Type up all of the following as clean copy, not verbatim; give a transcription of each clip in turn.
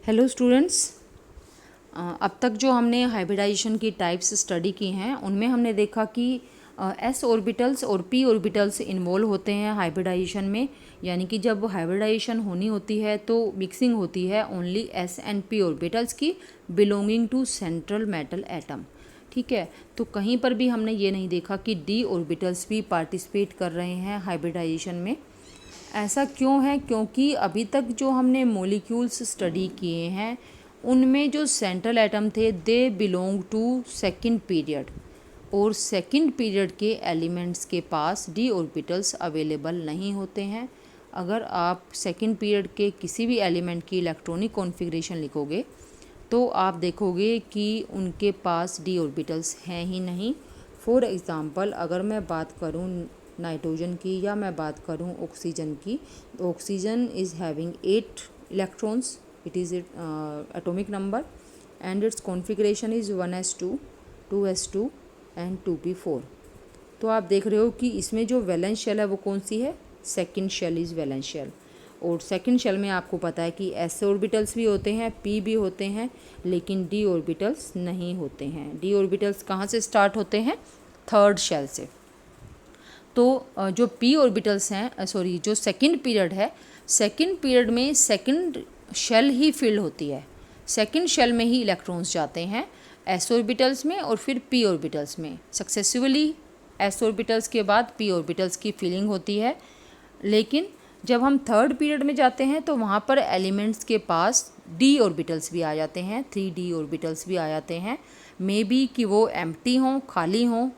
Hello students, अब तक जो हमने हाइब्रिडाइजेशन की टाइप्स स्टडी की हैं उनमें हमने देखा कि एस ऑर्बिटल्स और पी ऑर्बिटल्स इन्वॉल्व होते हैं हाइब्रिडाइजेशन में। यानी कि जब हाइब्रिडाइजेशन होनी होती है तो मिक्सिंग होती है only s and p orbitals की belonging to central metal atom. ठीक है, तो कहीं पर भी हमने ये नहीं देखा कि डी ऑर्बिटल्स भी पार्टिसिपेट कर रहे हैं हाइब्रिडाइजेशन में। ऐसा क्यों है? क्योंकि अभी तक जो हमने मॉलिक्यूल्स स्टडी किए हैं उनमें जो सेंट्रल एटम थे they belong to second period, और सेकंड पीरियड के एलिमेंट्स के पास डी ऑर्बिटल्स अवेलेबल नहीं होते हैं। अगर आप सेकंड पीरियड के किसी भी एलिमेंट की इलेक्ट्रॉनिक कॉन्फ़िगरेशन लिखोगे तो आप देखोगे कि उनके पास डी ऑर्बिटल्स हैं ही नहीं। फॉर एग्ज़ाम्पल, अगर मैं बात करूं नाइट्रोजन की या मैं बात करूं ऑक्सीजन की, तो oxygen is having 8 electrons, it is atomic number, and it's configuration is 1s2, 2s2 and 2p4। तो आप देख रहे हो कि इसमें जो वैलेंस शेल है वो कौन सी है? Second shell is valence shell. और सेकंड शेल में आपको पता है कि एस ऑर्बिटल्स भी होते हैं, पी भी होते हैं, लेकिन डी ऑर्बिटल्स नहीं होते हैं। डी ऑर्बिटल्स कहाँ से स्टार्ट होते हैं? थर्ड शेल से। तो जो पी ऑर्बिटल्स हैं, जो सेकंड पीरियड है, सेकंड पीरियड में सेकंड शेल ही फिल होती है। सेकंड शेल में ही इलेक्ट्रॉन्स जाते हैं एस ऑर्बिटल्स में और फिर पी ऑर्बिटल्स में। सक्सेसिवली एस ऑर्बिटल्स के बाद पी ऑर्बिटल्स की फिलिंग होती है। लेकिन जब हम थर्ड पीरियड में जाते हैं तो वहाँ पर एलिमेंट्स के पास डी ऑर्बिटल्स भी आ जाते हैं, 3d ऑर्बिटल्स भी आ जाते हैं। मे बी कि वो एम्प्टी हों, खाली हों,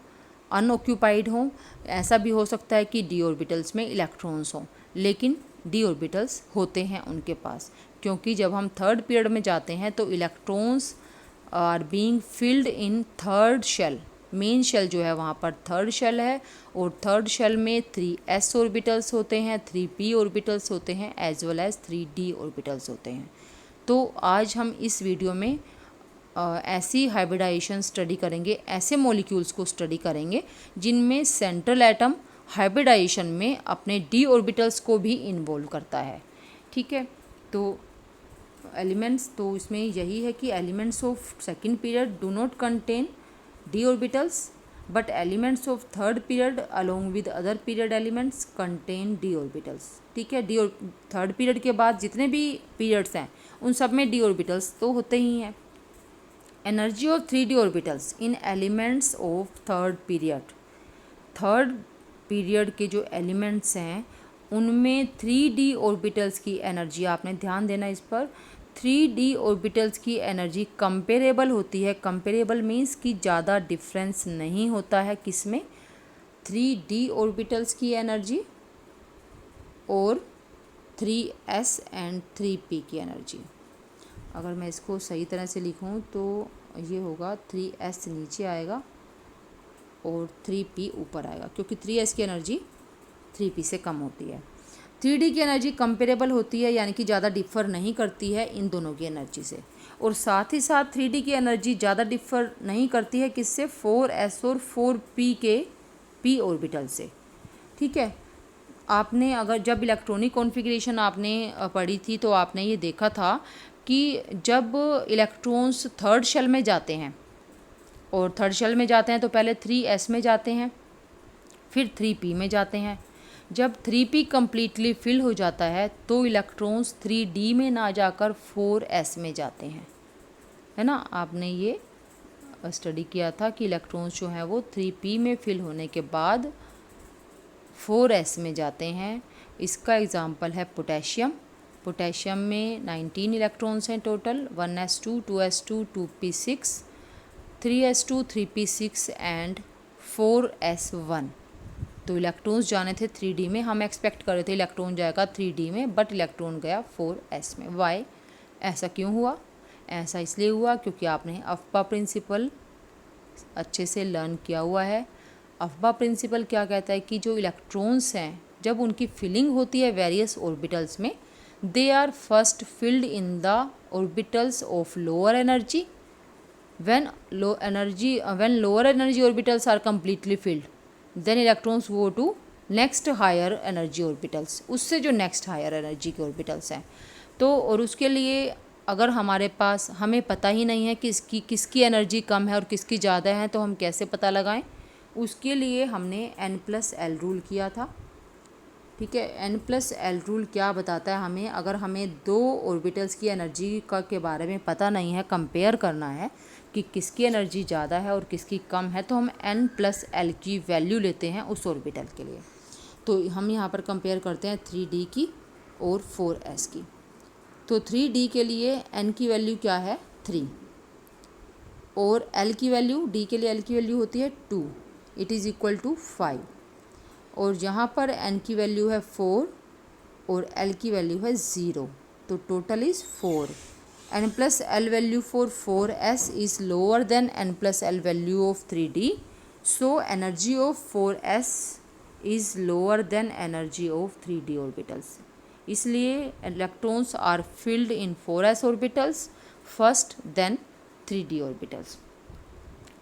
अनऑक्यूपाइड हों। ऐसा भी हो सकता है कि डी ऑर्बिटल्स में इलेक्ट्रॉन्स हों, लेकिन डी ऑर्बिटल्स होते हैं उनके पास। क्योंकि जब हम थर्ड पीरियड में जाते हैं तो electrons are being filled in third shell. Main shell जो है वहाँ पर थर्ड शेल है, और थर्ड शेल में 3s ऑर्बिटल्स होते हैं, 3p ऑर्बिटल्स होते हैं, as well as 3d orbitals होते हैं। तो आज हम इस वीडियो में ऐसी हाइब्रिडाइजेशन स्टडी करेंगे, ऐसे मॉलिक्यूल्स को स्टडी करेंगे जिनमें सेंट्रल एटम हाइब्रिडाइजेशन में अपने डी ऑर्बिटल्स को भी इन्वॉल्व करता है। ठीक है, तो एलिमेंट्स, तो इसमें यही है कि elements of second period do not contain D orbitals, but elements of third period along with other period elements contain D orbitals. ठीक है, थर्ड पीरियड के बाद जितने भी पीरियड्स हैं उन सब में डी ऑर्बिटल्स तो होते ही हैं। Energy of 3d orbitals in elements of third period. Third period के जो एलिमेंट्स हैं उनमें 3d ऑर्बिटल्स की एनर्जी, आपने ध्यान देना इस पर, 3d ऑर्बिटल्स की एनर्जी कंपेरेबल होती है। कंपेरेबल मीन्स कि ज़्यादा डिफरेंस नहीं होता है किसमें? 3d ऑर्बिटल्स की एनर्जी और 3s एंड 3p की एनर्जी। अगर मैं इसको सही तरह से लिखूं तो ये होगा 3s नीचे आएगा और 3p ऊपर आएगा, क्योंकि 3s की एनर्जी 3p से कम होती है। 3d की एनर्जी कंपेरेबल होती है, यानी कि ज़्यादा डिफ़र नहीं करती है इन दोनों की एनर्जी से। और साथ ही साथ 3d की एनर्जी ज़्यादा डिफ़र नहीं करती है किससे? 4s और 4p के p ऑर्बिटल से। ठीक है, आपने अगर जब इलेक्ट्रॉनिक कॉन्फ़िगरेशन आपने पढ़ी थी तो आपने ये देखा था कि जब इलेक्ट्रॉन्स थर्ड शेल में जाते हैं, और थर्ड शेल में जाते हैं तो पहले 3s में जाते हैं, फिर 3p में जाते हैं। जब 3p कम्प्लीटली फिल हो जाता है तो इलेक्ट्रॉन्स 3d में ना जाकर 4s में जाते हैं, है ना। आपने ये स्टडी किया था कि इलेक्ट्रॉन्स जो हैं वो 3p में फिल होने के बाद 4s में जाते हैं। इसका एग्ज़ाम्पल है पोटेशियम। पोटेशियम में 19 इलेक्ट्रॉन्स हैं total, 1s2, 2s2, 2p6, 3s2, 3p6 and 4s1। तो इलेक्ट्रॉन्स जाने थे 3d में, हम एक्सपेक्ट कर रहे थे इलेक्ट्रॉन जाएगा 3d में, बट इलेक्ट्रॉन गया 4s में। वाई? ऐसा क्यों हुआ? ऐसा इसलिए हुआ क्योंकि आपने अफ्बा प्रिंसिपल अच्छे से लर्न किया हुआ है। अफ्बा प्रिंसिपल क्या कहता है कि जो इलेक्ट्रॉन्स हैं जब उनकी फिलिंग होती है वेरियस ऑर्बिटल्स में, they are first filled in the orbitals of lower energy. when lower energy orbitals are completely filled, then electrons go to next higher energy orbitals, उससे जो next higher energy के orbitals हैं। तो और उसके लिए अगर हमारे पास हमें पता ही नहीं है कि किसकी एनर्जी कम है और किसकी ज़्यादा है, तो हम कैसे पता लगाएं? उसके लिए हमने n+l रूल किया था। ठीक है, n+l रूल क्या बताता है हमें? अगर हमें दो ऑर्बिटल्स की एनर्जी के बारे में पता नहीं है, कंपेयर करना है कि किसकी एनर्जी ज़्यादा है और किसकी कम है, तो हम n+l की वैल्यू लेते हैं उस ऑर्बिटल के लिए। तो हम यहाँ पर कंपेयर करते हैं 3d की और 4s की। तो 3d के लिए n की वैल्यू क्या है? 3, और l की वैल्यू, d के लिए l की वैल्यू होती है 2, इट इज़ इक्वल टू 5। और यहाँ पर n की वैल्यू है 4 और l की वैल्यू है 0, तो total is 4। n+l value for 4s is lower than n+l value of 3d, so energy of 4s is lower than energy of 3d orbitals. इसलिए electrons are filled in 4s orbitals first then 3d orbitals.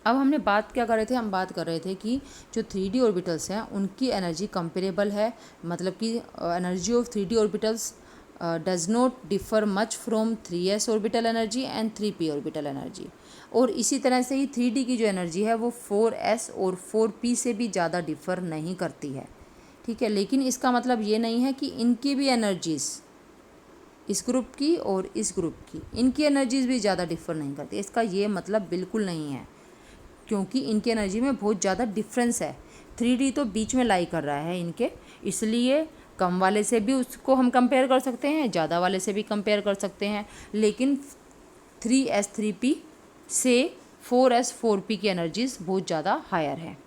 अब हमने बात क्या कर रहे थे? हम बात कर रहे थे कि जो 3d ऑर्बिटल्स हैं उनकी एनर्जी कंपेरेबल है, मतलब कि energy of 3d orbitals does not differ much from 3s orbital energy and 3p orbital energy. और इसी तरह से ही 3d की जो एनर्जी है वो 4s और 4p से भी ज़्यादा डिफ़र नहीं करती है। ठीक है, लेकिन इसका मतलब ये नहीं है कि इनकी भी एनर्जीज़, इस ग्रुप की और इस ग्रुप की, इनकी एनर्जीज़ भी ज़्यादा डिफ़र नहीं करती। इसका ये मतलब बिल्कुल नहीं है, क्योंकि इनकी एनर्जी में बहुत ज़्यादा डिफरेंस है। 3d तो बीच में लाई कर रहा है इनके, इसलिए कम वाले से भी उसको हम कंपेयर कर सकते हैं, ज़्यादा वाले से भी कंपेयर कर सकते हैं। लेकिन 3s 3p से 4s 4p की एनर्जीज़ बहुत ज़्यादा हायर है,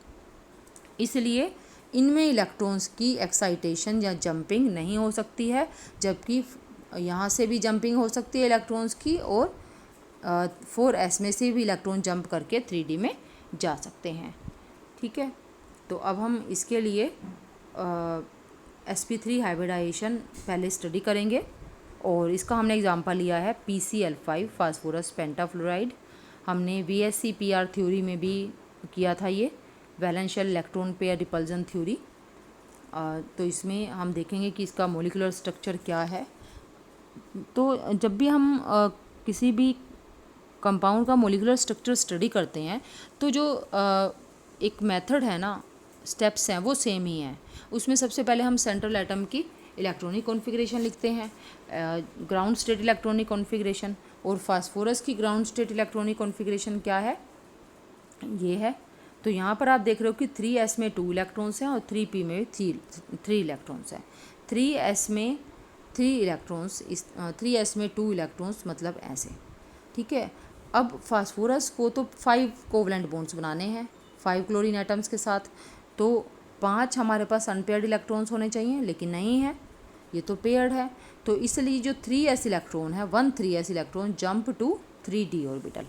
इसलिए इनमें इलेक्ट्रॉन्स की एक्साइटेशन या जंपिंग नहीं हो सकती है, जबकि यहाँ से भी जंपिंग हो सकती है इलेक्ट्रॉन्स की, और 4s में से भी इलेक्ट्रॉन जंप करके 3d में जा सकते हैं। ठीक है, तो अब हम इसके लिए sp3 हाइब्रिडाइजेशन पहले स्टडी करेंगे, और इसका हमने एग्जांपल लिया है PCl5 फास्फोरस पेंटाफ्लोराइड। हमने VSEPR थ्योरी में भी किया था ये, वैलेंशियल इलेक्ट्रॉन पेयर रिपल्जन थ्योरी। तो इसमें हम देखेंगे कि इसका मोलिकुलर स्ट्रक्चर क्या है। तो जब भी हम किसी भी कंपाउंड का मोलिकुलर स्ट्रक्चर स्टडी करते हैं, तो जो एक मेथड है ना, स्टेप्स हैं, वो सेम ही हैं। उसमें सबसे पहले हम सेंट्रल एटम की इलेक्ट्रॉनिक कॉन्फ़िगरेशन लिखते हैं, ग्राउंड स्टेट इलेक्ट्रॉनिक कॉन्फ़िगरेशन। और फास्फोरस की ग्राउंड स्टेट इलेक्ट्रॉनिक कॉन्फ़िगरेशन क्या है? ये है। तो यहाँ पर आप देख रहे हो कि 3s में 2 इलेक्ट्रॉन्स हैं और 3p में 3 इलेक्ट्रॉन्स हैं। 3s में 3 इलेक्ट्रॉन्स, 3s में 2 इलेक्ट्रॉन्स, मतलब ऐसे। ठीक है, अब फास्फोरस को तो 5 कोवलेंट बॉन्ड्स बनाने हैं 5 क्लोरीन एटम्स के साथ, तो 5 हमारे पास अनपेयर्ड इलेक्ट्रॉन्स होने चाहिए, लेकिन नहीं है, ये तो पेयर्ड है। तो इसलिए जो 3s इलेक्ट्रॉन है, 1 3s electron jump to 3d orbital.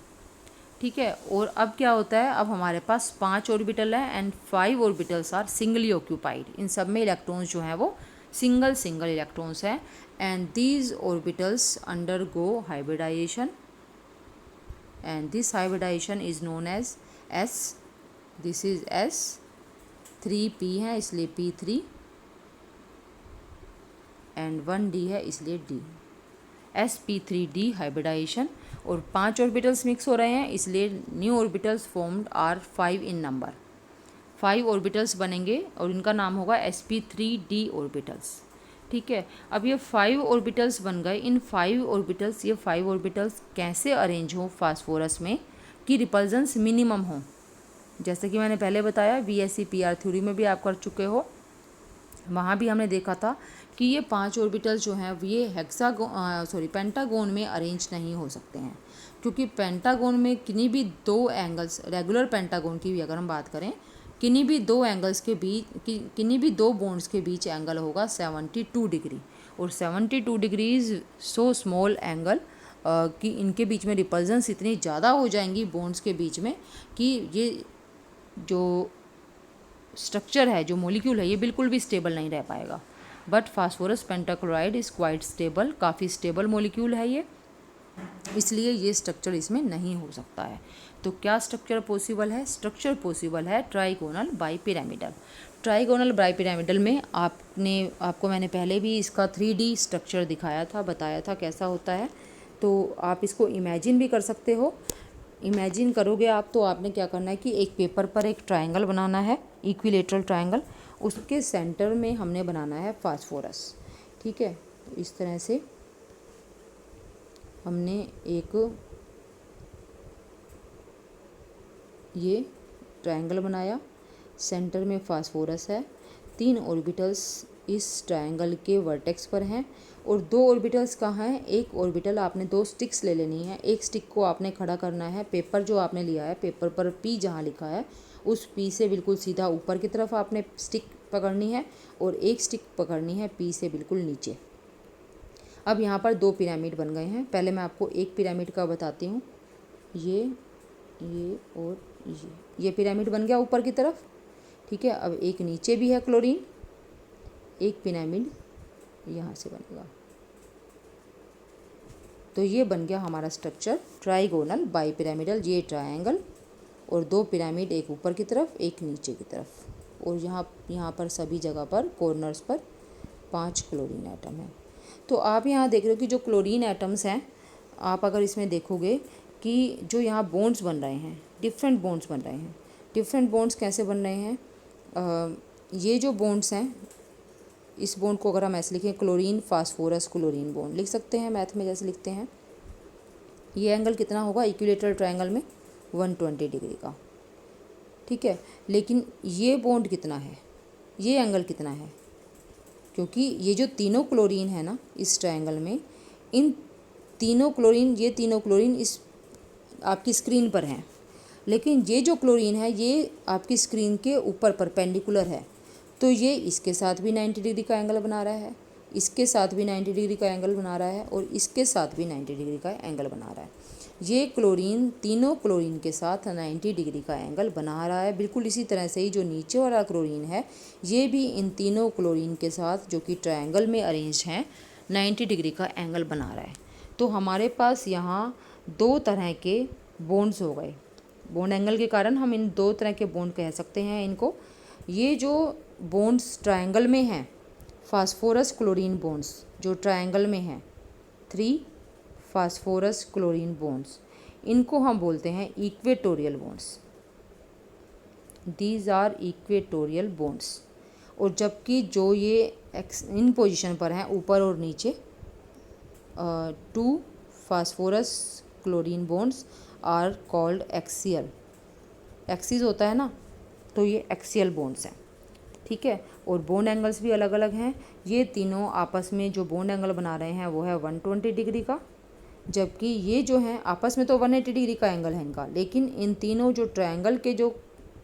ठीक है, और अब क्या होता है? अब हमारे पास 5 ऑर्बिटल है and 5 orbitals are singly occupied. इन सब में इलेक्ट्रॉन्स जो हैं वो सिंगल इलेक्ट्रॉन्स हैं, and these orbitals undergo hybridization, and this hybridization is known as S, this is S, 3p है इसलिए p3, and 1d है इसलिए d, sp3d हाइब्रिडाइजेशन। और 5 ऑर्बिटल्स मिक्स हो रहे हैं, इसलिए new orbitals formed are 5 in number. 5 orbitals बनेंगे और इनका नाम होगा sp3d ऑर्बिटल्स। ठीक है, अब ये 5 ऑर्बिटल्स बन गए। इन 5 ऑर्बिटल्स, ये 5 ऑर्बिटल्स कैसे अरेंज हों फास्फोरस में कि रिपल्जेंस मिनिमम हो? जैसे कि मैंने पहले बताया, VSEPR थ्योरी में भी आप कर चुके हो, वहाँ भी हमने देखा था कि ये 5 ऑर्बिटल्स जो हैं ये पेंटागोन में अरेंज नहीं हो सकते हैं, क्योंकि पेंटागोन में किन्हीं भी 2 एंगल्स, रेगुलर पेंटागोन की भी अगर हम बात करें, किन्हीं भी 2 एंगल्स के बीच, किन्हीं भी 2 बॉन्ड्स के बीच एंगल होगा 72 डिग्री, और 72 degree is so small angle कि इनके बीच में रिपल्जेंस इतनी ज़्यादा हो जाएंगी बॉन्ड्स के बीच में कि ये जो स्ट्रक्चर है, जो मॉलिक्यूल है, ये बिल्कुल भी स्टेबल नहीं रह पाएगा। But phosphorus pentachloride is quite stable, काफ़ी स्टेबल मॉलिक्यूल है ये, इसलिए ये स्ट्रक्चर इसमें नहीं हो सकता है। तो क्या स्ट्रक्चर पॉसिबल है? स्ट्रक्चर पॉसिबल है ट्राइगोनल बाईपिरामिडल। ट्राइगोनल बाईपिरामिडल में आपको मैंने पहले भी इसका 3D स्ट्रक्चर दिखाया था, बताया था कैसा होता है। तो आप इसको इमेजिन भी कर सकते हो। इमेजिन करोगे आप तो आपने क्या करना है कि एक पेपर पर एक ट्रायंगल बनाना है, इक्विलेटरल ट्रायंगल। उसके सेंटर में हमने बनाना है फास्फोरस। ठीक है, तो इस तरह से हमने एक ये ट्रायंगल बनाया, सेंटर में फास्फोरस है, 3 ऑर्बिटल्स इस ट्रायंगल के वर्टेक्स पर हैं और 2 ऑर्बिटल्स कहाँ हैं। एक ऑर्बिटल आपने 2 स्टिक्स ले लेनी है। एक स्टिक को आपने खड़ा करना है, पेपर जो आपने लिया है, पेपर पर पी जहाँ लिखा है उस पी से बिल्कुल सीधा ऊपर की तरफ आपने स्टिक पकड़नी है और एक स्टिक पकड़नी है पी से बिल्कुल नीचे। अब यहाँ पर 2 पिरामिड बन गए हैं। पहले मैं आपको एक पिरामिड का बताती हूँ। ये और ये पिरामिड बन गया ऊपर की तरफ। ठीक है, अब एक नीचे भी है क्लोरीन, एक पिरामिड यहाँ से बनेगा। तो ये बन गया हमारा स्ट्रक्चर ट्राइगोनल बाई पिरामिडल। ये ट्रायंगल और 2 पिरामिड, एक ऊपर की तरफ एक नीचे की तरफ, और यहाँ पर सभी जगह पर कॉर्नर्स पर 5 क्लोरीन एटम है। तो आप यहाँ देख रहे हो कि जो क्लोरीन एटम्स हैं, आप अगर इसमें देखोगे कि जो यहाँ बॉन्ड्स बन रहे हैं, डिफरेंट बॉन्ड्स बन रहे हैं। डिफरेंट बॉन्ड्स कैसे बन रहे हैं? ये जो बॉन्ड्स हैं, इस बॉन्ड को अगर हम ऐसे लिखें, क्लोरीन फास्फोरस क्लोरीन बॉन्ड लिख सकते हैं मैथ में जैसे लिखते हैं। ये एंगल कितना होगा इक्विलेटरल ट्रायंगल में? 120 डिग्री का। ठीक है, लेकिन ये बॉन्ड कितना है, ये एंगल कितना है? क्योंकि ये जो तीनों क्लोरीन है ना इस ट्रायंगल में, इन तीनों क्लोरीन, ये तीनों क्लोरीन इस आपकी स्क्रीन पर हैं, लेकिन ये जो क्लोरीन है ये आपकी स्क्रीन के ऊपर परपेंडिकुलर है। तो ये इसके साथ भी 90 डिग्री का एंगल बना रहा है, इसके साथ भी 90 डिग्री का एंगल बना रहा है और इसके साथ भी 90 डिग्री का एंगल बना रहा है। ये क्लोरीन तीनों क्लोरीन के साथ 90 डिग्री का एंगल बना रहा है। बिल्कुल इसी तरह से ही जो नीचे वाला क्लोरीन है, ये भी इन तीनों क्लोरीन के साथ जो कि ट्रायंगल में अरेंज हैं 90 डिग्री का एंगल बना रहा है। तो हमारे पास यहाँ 2 तरह के बॉन्ड्स हो गए। बॉन्ड एंगल के कारण हम इन 2 तरह के बॉन्ड कह सकते हैं इनको। ये जो बॉन्ड्स ट्रायंगल में हैं, फास्फोरस क्लोरीन बॉन्ड्स जो ट्रायंगल में हैं, 3 फास्फोरस क्लोरीन बॉन्ड्स, इनको हम बोलते हैं equatorial bonds. These are equatorial bonds. और जबकि जो ये इन पोजीशन पर हैं ऊपर और नीचे, 2 phosphorus chlorine bonds are called axial. Axis होता है ना, तो ये एक्सियल बॉन्ड्स हैं। ठीक है, और बॉन्ड एंगल्स भी अलग अलग हैं। ये तीनों आपस में जो बॉन्ड एंगल बना रहे हैं वो है 120 डिग्री का, जबकि ये जो हैं आपस में तो 180 डिग्री का एंगल है इनका, लेकिन इन तीनों जो ट्रायंगल के जो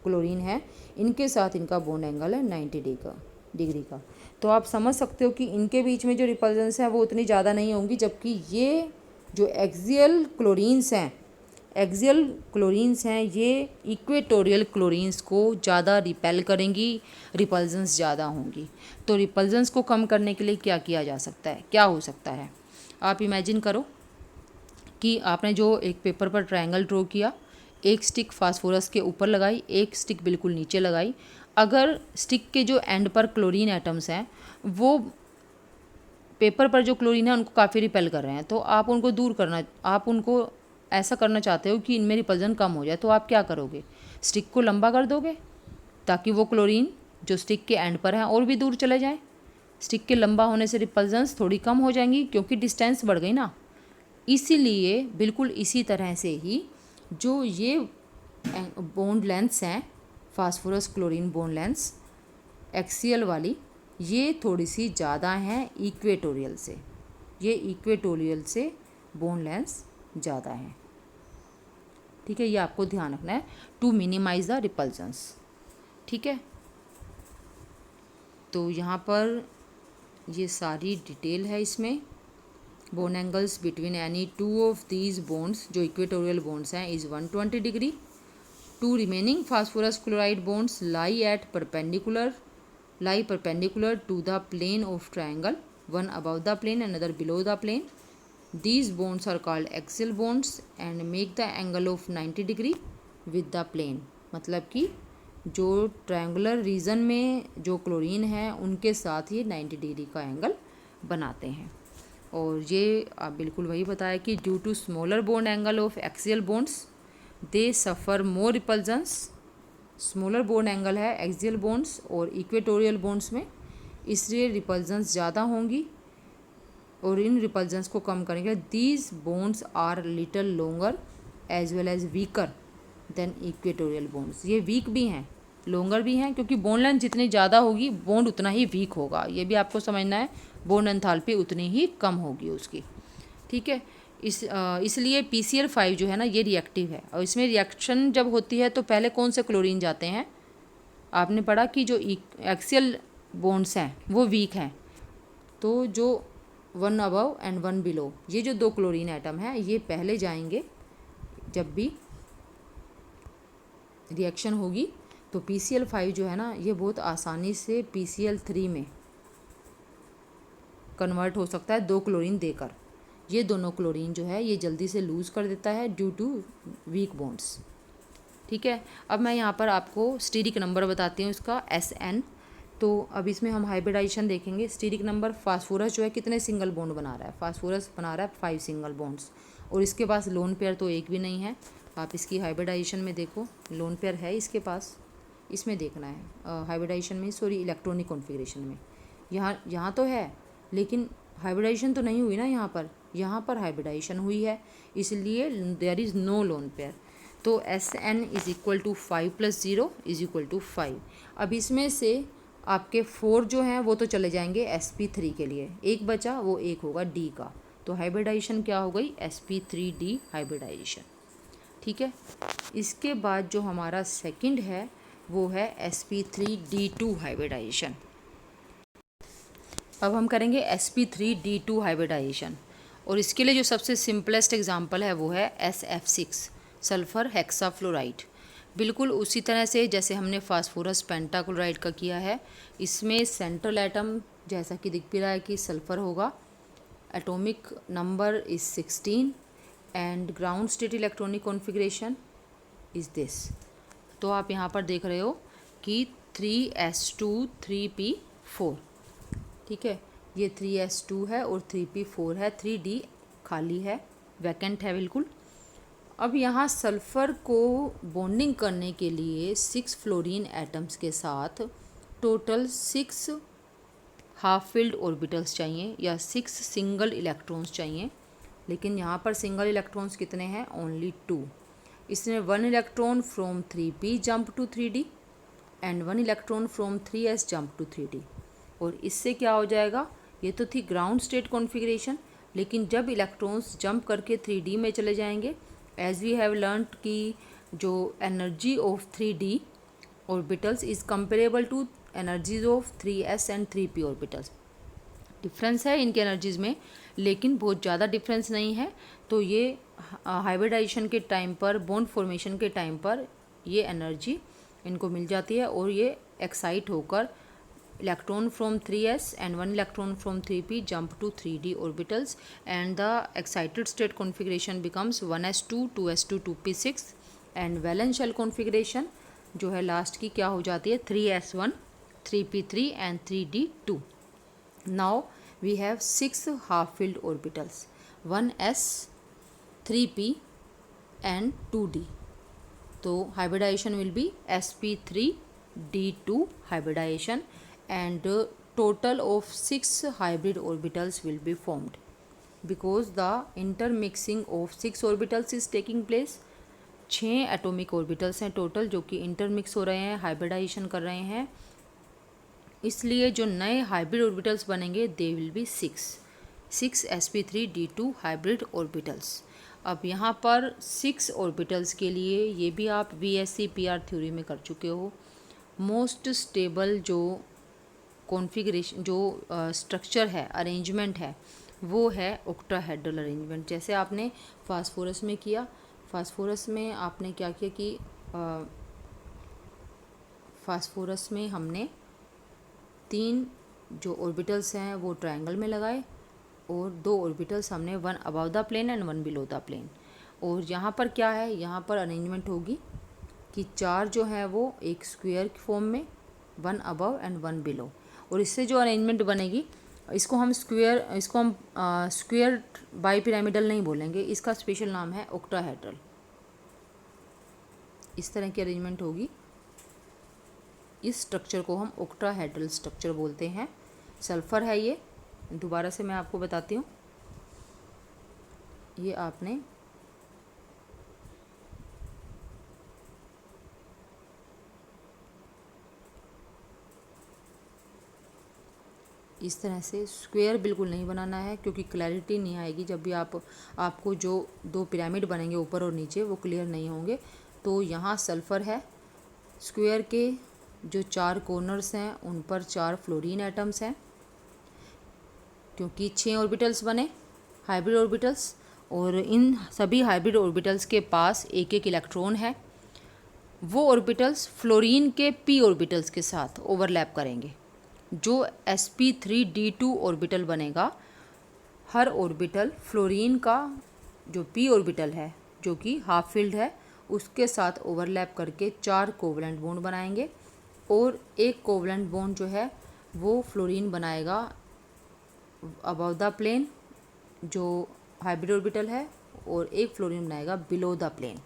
क्लोरीन है इनके साथ इनका बॉन्ड एंगल है 90 डिग्री का। तो आप समझ सकते हो कि इनके बीच में जो रिपल्जेंस है वो उतनी ज़्यादा नहीं होंगी, जबकि ये जो एक्सियल क्लोरीन्स हैं ये इक्वेटोरियल क्लोरीन्स को ज़्यादा रिपेल करेंगी, रिपल्जेंस ज़्यादा होंगी। तो रिपल्जेंस को कम करने के लिए क्या किया जा सकता है, क्या हो सकता है? आप इमेजिन करो कि आपने जो एक पेपर पर ट्रायंगल ड्रॉ किया, एक स्टिक फास्फोरस के ऊपर लगाई, एक स्टिक बिल्कुल नीचे लगाई। अगर स्टिक के जो एंड पर क्लोरीन एटम्स हैं वो पेपर पर जो क्लोरीन है उनको काफ़ी रिपेल कर रहे हैं, तो आप उनको दूर करना, आप उनको ऐसा करना चाहते हो कि इनमें रिपल्जन कम हो जाए, तो आप क्या करोगे? स्टिक को लंबा कर दोगे ताकि वो क्लोरीन जो स्टिक के एंड पर है और भी दूर चले जाए। स्टिक के लंबा होने से रिपल्जेंस थोड़ी कम हो जाएंगी क्योंकि डिस्टेंस बढ़ गई ना। इसीलिए बिल्कुल इसी तरह से ही जो ये बॉन्ड लेंथ्स हैं, phosphorus chlorine bond lengths axial वाली, ये थोड़ी सी ज़्यादा हैं इक्वेटोरियल से। ये इक्वेटोरियल से बॉन्ड लेंथ्स ज़्यादा हैं। ठीक है, ये आपको ध्यान रखना है टू मिनिमाइज द रिपल्जेंस। ठीक है, तो यहाँ पर ये सारी डिटेल है इसमें। Bond angles between any 2 of these bonds जो इक्वेटोरियल बॉन्ड्स हैं is 120 degree. 2 remaining phosphorus chloride bonds lie perpendicular to the plane of triangle, one above the plane, another below the plane. These bonds are called axial bonds and make the angle of 90 degree with the plane. मतलब कि जो triangular reason में जो chlorine है उनके साथ ही 90 degree का angle बनाते हैं। और ये आप बिल्कुल वही बताया कि due to smaller bond angle of axial bonds they suffer more repulsions. Smaller bond angle है एक्सियल बॉन्ड्स और इक्वेटोरियल बॉन्ड्स में, इसलिए रिपल्जेंस ज़्यादा होंगी और इन रिपल्जेंस को कम करने के लिए these bonds are little longer as well as weaker than equatorial bonds. ये वीक भी हैं, लॉन्गर भी हैं, क्योंकि बॉन्ड लेंथ जितनी ज़्यादा होगी बॉन्ड उतना ही वीक होगा। ये भी आपको समझना है, बॉन्ड एंथैल्पी उतनी ही कम होगी उसकी। ठीक है, इसलिए PCl5 जो है ना ये रिएक्टिव है, और इसमें रिएक्शन जब होती है तो पहले कौन से क्लोरीन जाते हैं? आपने पढ़ा कि जो एक्सियल बॉन्ड्स हैं वो वीक हैं, तो जो 1 अबव एंड 1 बिलो, ये जो 2 क्लोरीन एटम हैं ये पहले जाएंगे जब भी रिएक्शन होगी। तो PCl5 जो है ना ये बहुत आसानी से PCl3 में कन्वर्ट हो सकता है 2 क्लोरीन देकर। ये दोनों क्लोरीन जो है ये जल्दी से लूज़ कर देता है ड्यू टू वीक बॉन्ड्स। ठीक है, अब मैं यहाँ पर आपको स्टीरिक नंबर बताती हूँ इसका SN। तो अब इसमें हम हाइब्रिडाइजेशन देखेंगे। स्टीरिक नंबर, फास्फोरस जो है कितने सिंगल बॉन्ड बना रहा है? फास्फोरस बना रहा है 5 सिंगल बॉन्ड्स, और इसके पास लोन पेयर तो एक भी नहीं है। आप इसकी हाइब्रिडाइजेशन में देखो, लोन पेयर है इसके पास, इसमें देखना है हाइब्रिडाइजेशन में, सॉरी इलेक्ट्रॉनिक कॉन्फ़िगरेशन में। यहाँ तो है लेकिन हाइब्रिडाइजेशन तो नहीं हुई ना यहाँ पर हाइब्रिडाइजेशन हुई है, इसलिए there is no lone pair. तो SN is equal to 5 + 0 is equal to 5। अब इसमें से आपके 4 जो हैं वो तो चले जाएंगे sp3 के लिए, एक बचा वो एक होगा D का, तो हाइब्रिडाइजेशन क्या हो गई? sp3D hybridisation. ठीक है, इसके बाद जो हमारा सेकंड है वो है sp3D2 हाइब्रिडाइजेशन। अब हम करेंगे sp3D2 हाइब्रिडाइजेशन, और इसके लिए जो सबसे सिंपलेस्ट एग्जांपल है वो है SF6 सल्फ़र हेक्साफ्लोराइड। बिल्कुल उसी तरह से जैसे हमने फास्फोरस पेंटाक्लोराइड का किया है। इसमें सेंट्रल एटम जैसा कि दिख भी रहा है कि सल्फ़र होगा, atomic number is 16 and ground state electronic configuration is this. तो आप यहाँ पर देख रहे हो कि 3s2 3p4। ठीक है, ये 3s2 है और 3p4 है, 3d खाली है, वैकेंट है बिल्कुल। अब यहाँ सल्फ़र को बॉन्डिंग करने के लिए 6 फ्लोरीन एटम्स के साथ टोटल 6 हाफ फिल्ड ऑर्बिटल्स चाहिए या 6 सिंगल इलेक्ट्रॉन्स चाहिए, लेकिन यहाँ पर सिंगल इलेक्ट्रॉन्स कितने हैं? ओनली 2। इसमें 1 electron from 3p jump to 3d and 1 electron from 3s jump to 3d। और इससे क्या हो जाएगा? ये तो थी ग्राउंड स्टेट कॉन्फ़िगरेशन, लेकिन जब इलेक्ट्रॉन्स जंप करके 3d में चले जाएंगे, एज वी हैव लर्नड कि जो एनर्जी ऑफ 3d ऑर्बिटल्स is comparable to energies of 3s and 3p ऑर्बिटल्स। डिफरेंस है इनके एनर्जीज़ में, लेकिन बहुत ज़्यादा डिफरेंस नहीं है। तो ये हाइब्रिडाइजेशन के टाइम पर, बॉन्ड फॉर्मेशन के टाइम पर ये एनर्जी इनको मिल जाती है और ये एक्साइट होकर electron from 3s and 1 electron from 3p jump to 3d orbitals, and the excited state configuration becomes 1s2 2s2 2p6 and valence shell configuration जो है लास्ट की क्या हो जाती है? 3s1 3p3 and 3d2। now we have 6 half filled orbitals, 1s 3p and 2d। तो hybridization will be sp3d2 hybridization and total of 6 hybrid orbitals will be formed because the intermixing of 6 orbitals is taking place। 6 atomic orbitals हैं total जो कि intermix हो रहे हैं, hybridisation कर रहे हैं, इसलिए जो नए हाइब्रिड ऑर्बिटल्स बनेंगे they will be 6 sp3d2 hybrid orbitals. अब यहाँ पर 6 ऑर्बिटल्स के लिए ये भी आप VSc PR थ्योरी में कर चुके हो। मोस्ट स्टेबल जो कॉन्फ़िगरेशन, जो स्ट्रक्चर है, अरेंजमेंट है, वो है ऑक्टाहेड्रल अरेंजमेंट। जैसे आपने फास्फोरस में किया, फास्फोरस में आपने क्या किया कि फास्फोरस में हमने 3 जो ऑर्बिटल्स हैं वो ट्रायंगल में लगाए और 2 ऑर्बिटल्स हमने 1 above the plane and 1 below the plane. और यहाँ पर क्या है? यहाँ पर अरेंजमेंट होगी कि 4 जो है वो एक स्क्वायर फॉर्म में, 1 अबव एंड 1 बिलो। और इससे जो अरेंजमेंट बनेगी इसको हम स्क्वायर बाईपिरामिडल नहीं बोलेंगे, इसका स्पेशल नाम है ऑक्टाहेड्रल। इस तरह की अरेंजमेंट होगी। इस स्ट्रक्चर को हम ऑक्टाहेड्रल स्ट्रक्चर बोलते हैं। सल्फर है ये, दोबारा से मैं आपको बताती हूँ। ये आपने इस तरह से स्क्वायर बिल्कुल नहीं बनाना है, क्योंकि क्लैरिटी नहीं आएगी जब भी आपको जो दो पिरामिड बनेंगे ऊपर और नीचे वो क्लियर नहीं होंगे। तो यहाँ सल्फ़र है, स्क्वायर के जो 4 कॉर्नर्स हैं उन पर 4 फ्लोरीन एटम्स हैं, क्योंकि 6 ऑर्बिटल्स बने हाइब्रिड ऑर्बिटल्स, और इन सभी हाइब्रिड ऑर्बिटल्स के पास एक एक इलेक्ट्रॉन है। वो ऑर्बिटल्स फ्लोरीन के p ऑर्बिटल्स के साथ ओवरलैप करेंगे। जो sp3d2 ऑर्बिटल बनेगा, हर ऑर्बिटल फ्लोरीन का जो p ऑर्बिटल है जो कि हाफ फील्ड है उसके साथ ओवरलैप करके 4 कोवलेंट बॉन्ड बनाएंगे, और एक कोवलेंट बॉन्ड जो है वो फ्लोरीन बनाएगा अबव द प्लेन जो हाइब्रिड ऑर्बिटल है, और एक फ्लोरीन बनाएगा बिलो द प्लेन।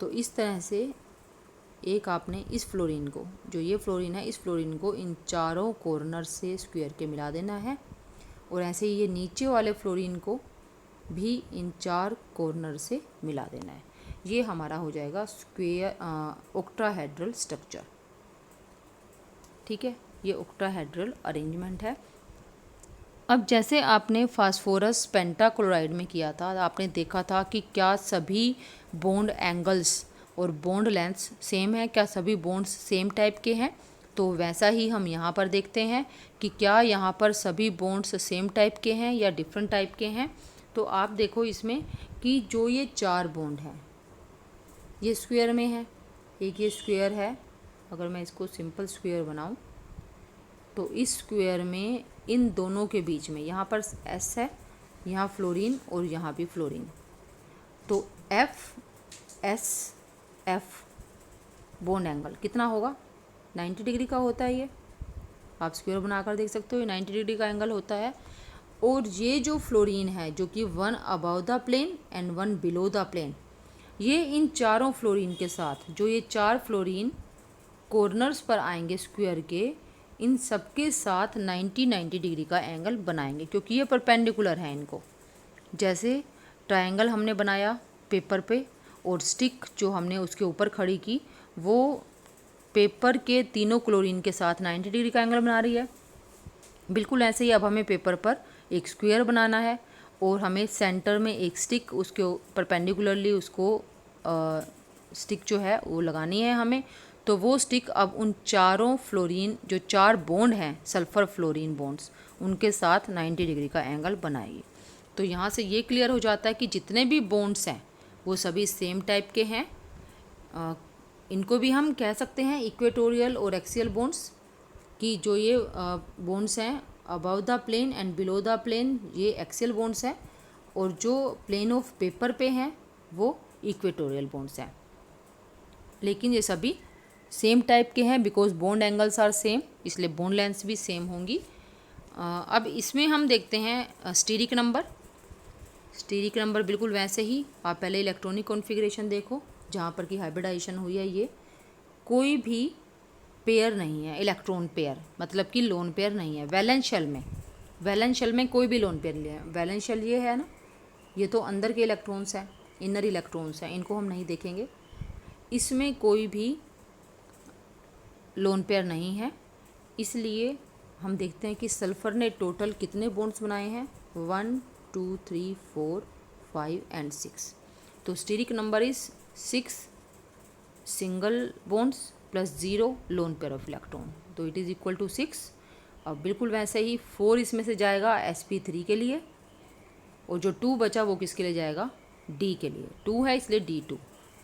तो इस तरह से एक आपने इस फ्लोरीन को, जो ये फ्लोरीन है, इस फ्लोरीन को इन चारों कॉर्नर से स्क्वायर के मिला देना है, और ऐसे ही ये नीचे वाले फ्लोरीन को भी इन 4 कॉर्नर से मिला देना है। ये हमारा हो जाएगा स्क्वायर ऑक्टाहेड्रल स्ट्रक्चर। ठीक है, ये ऑक्टाहेड्रल अरेंजमेंट है। अब जैसे आपने फास्फोरस पेंटाक्लोराइड में किया था, आपने देखा था कि क्या सभी बॉन्ड एंगल्स और बॉन्ड लेंथ्स सेम है, क्या सभी बॉन्ड्स सेम टाइप के हैं। तो वैसा ही हम यहाँ पर देखते हैं कि क्या यहाँ पर सभी बॉन्ड्स सेम टाइप के हैं या डिफरेंट टाइप के हैं। तो आप देखो इसमें कि जो ये 4 बॉन्ड हैं ये स्क्वायर में है, एक ये स्क्वायर है। अगर मैं इसको सिंपल स्क्वायर बनाऊं तो इस स्क्वायर में इन दोनों के बीच में यहाँ पर S है, यहाँ फ्लोरीन और यहाँ भी फ्लोरीन। तो F बॉन्ड एंगल कितना होगा, 90 डिग्री का होता है। ये आप स्क्वायर बनाकर देख सकते हो, ये 90 डिग्री का एंगल होता है। और ये जो फ्लोरीन है जो कि 1 above the plane and 1 below the plane, ये इन चारों फ्लोरीन के साथ, जो ये 4 फ्लोरीन कॉर्नर्स पर आएंगे स्क्वायर के, इन सबके साथ 90 डिग्री का एंगल बनाएंगे, क्योंकि ये परपेंडिकुलर है इनको। जैसे ट्रायंगल हमने बनाया पेपर पे, और स्टिक जो हमने उसके ऊपर खड़ी की वो पेपर के तीनों क्लोरीन के साथ 90 डिग्री का एंगल बना रही है। बिल्कुल ऐसे ही अब हमें पेपर पर एक स्क्वायर बनाना है, और हमें सेंटर में एक स्टिक उसके परपेंडिकुलरली उसको स्टिक जो है वो लगानी है हमें। तो वो स्टिक अब उन चारों फ्लोरीन जो 4 बॉन्ड हैं सल्फ़र फ्लोरीन बॉन्ड्स, उनके साथ 90 डिग्री का एंगल बनाएगी। तो यहाँ से ये क्लियर हो जाता है कि जितने भी बॉन्ड्स हैं वो सभी सेम टाइप के हैं। इनको भी हम कह सकते हैं इक्वेटोरियल और एक्सियल बॉन्ड्स, कि जो ये बॉन्ड्स हैं above the plane and below the plane ये एक्सियल बॉन्ड्स हैं, और जो प्लेन ऑफ पेपर पे हैं वो इक्वेटोरियल बॉन्ड्स हैं। लेकिन ये सभी सेम टाइप के हैं because bond angles are same, इसलिए बॉन्ड लेंथ्स भी सेम होंगी। अब इसमें हम देखते हैं स्टीरिक नंबर। स्टीरिक नंबर बिल्कुल वैसे ही, आप पहले इलेक्ट्रॉनिक कॉन्फ़िगरेशन देखो जहाँ पर कि हाइब्रिडाइजेशन हुई है। ये कोई भी पेयर नहीं है, इलेक्ट्रॉन पेयर मतलब कि लोन पेयर नहीं है। वैलेंस शेल में कोई भी लोन पेयर नहीं है। वैलेंस शेल ये है ना, ये तो अंदर के इलेक्ट्रॉन्स हैं, इनर इलेक्ट्रॉन्स हैं, इनको हम नहीं देखेंगे। इसमें कोई भी लोन पेयर नहीं है, इसलिए हम देखते हैं कि सल्फ़र ने टोटल कितने बॉन्ड्स बनाए हैं, 1 2 3 4 5 एंड 6। तो steric number is 6 single bonds plus 0 lone pair of electron, तो इट इज़ इक्वल टू 6। अब बिल्कुल वैसे ही 4 इसमें से जाएगा sp3 के लिए, और जो 2 बचा वो किसके लिए जाएगा, D के लिए। 2 है इसलिए D2,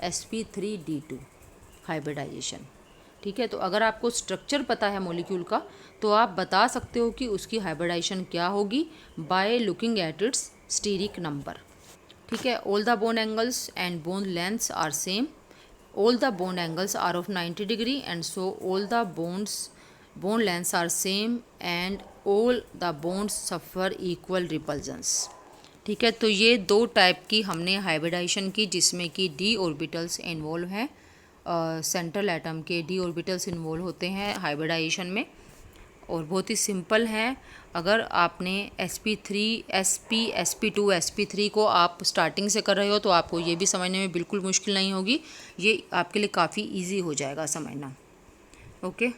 sp3d2 हाइब्रिडाइजेशन। ठीक है, तो अगर आपको स्ट्रक्चर पता है मॉलिक्यूल का तो आप बता सकते हो कि उसकी हाइब्रिडाइजेशन क्या होगी by looking at its steric number. ठीक है, all the bond angles and bond lengths are same, all the bond angles are of 90 degree, and so all the bond lengths are same, and all the bonds suffer equal repulsions. ठीक है, तो ये दो type की हमने hybridisation की जिसमें कि डी ऑर्बिटल्स इन्वॉल्व हैं, सेंट्रल एटम के डी ऑर्बिटल्स इन्वॉल्व होते हैं हाइब्रिडाइजेशन में, और बहुत ही सिंपल है। अगर आपने sp3 sp2 sp3 को आप स्टार्टिंग से कर रहे हो तो आपको ये भी समझने में बिल्कुल मुश्किल नहीं होगी, ये आपके लिए काफ़ी इजी हो जाएगा समझना। ओके।